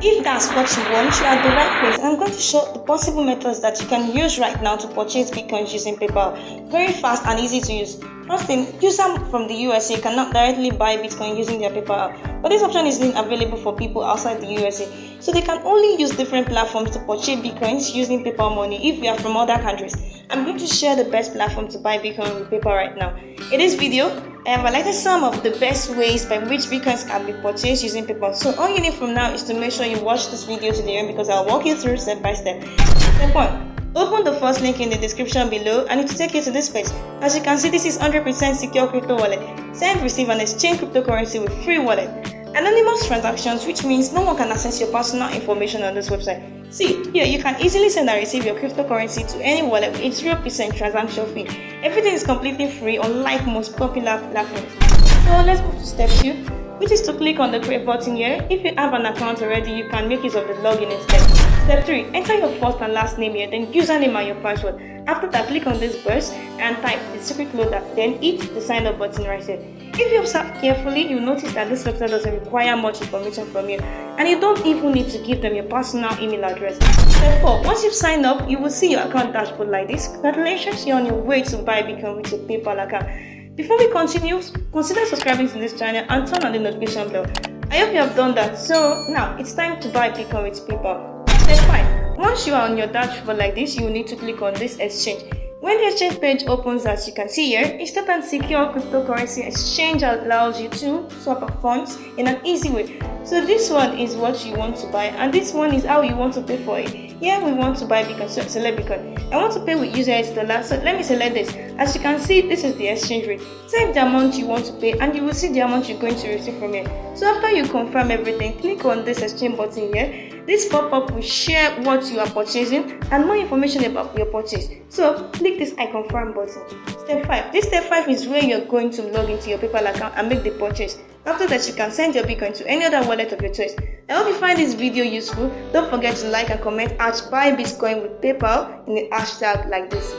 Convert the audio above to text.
If that's what you want, you are at the right place. And I'm going to show the possible methods that you can use right now to purchase bitcoins using PayPal. Very fast and easy to use. First thing, users from the USA cannot directly buy bitcoin using their PayPal, but this option isn't available for people outside the USA. So they can only use different platforms to purchase bitcoins using PayPal money if you are from other countries. I'm going to share the best platform to buy bitcoin with PayPal right now. In this video, I have highlighted some of the best ways by which bitcoins can be purchased using PayPal. So all you need from now is to make sure you watch this video to the end because I'll walk you through step by step. Step 1. Open the first link in the description below and it will take you to this page. As you can see, this is 100% secure crypto wallet. Send, receive and exchange cryptocurrency with free wallet. Anonymous transactions, which means no one can access your personal information on this website. See, here you can easily send and receive your cryptocurrency to any wallet with a 0% transaction fee. Everything is completely free, unlike most popular platforms. So let's move to step 2, which is to click on the create button here. If you have an account already, you can make use of the login instead. Step 3, enter your first and last name here, then username and your password. After that, click on this burst and type the secret loader, then hit the sign up button right here. If you observe carefully, you'll notice that this website doesn't require much information from you, and you don't even need to give them your personal email address. Step 4, once you've signed up, you will see your account dashboard like this. Congratulations, you're on your way to buy Bitcoin with your PayPal account. Before we continue, consider subscribing to this channel and turn on the notification bell. I hope you have done that. So now it's time to buy Bitcoin with PayPal. Step 5. Once you are on your dashboard like this, you will need to click on this exchange. When the exchange page opens, as you can see here, instant and secure cryptocurrency exchange allows you to swap up funds in an easy way. So this one is what you want to buy, and this one is how you want to pay for it. Here we want to buy Bitcoin, so select Bitcoin. I want to pay with US dollars, so let me select this. As you can see, this is the exchange rate. Type the amount you want to pay, and you will see the amount you're going to receive from here. So after you confirm everything, click on this exchange button here. This pop-up will share what you are purchasing and more information about your purchase. So click this I confirm button. Step 5. This step 5 is where you're going to log into your PayPal account and make the purchase. After that, you can send your Bitcoin to any other wallet of your choice. I hope you find this video useful. Don't forget to like and comment @buy Bitcoin with PayPal in the hashtag like this.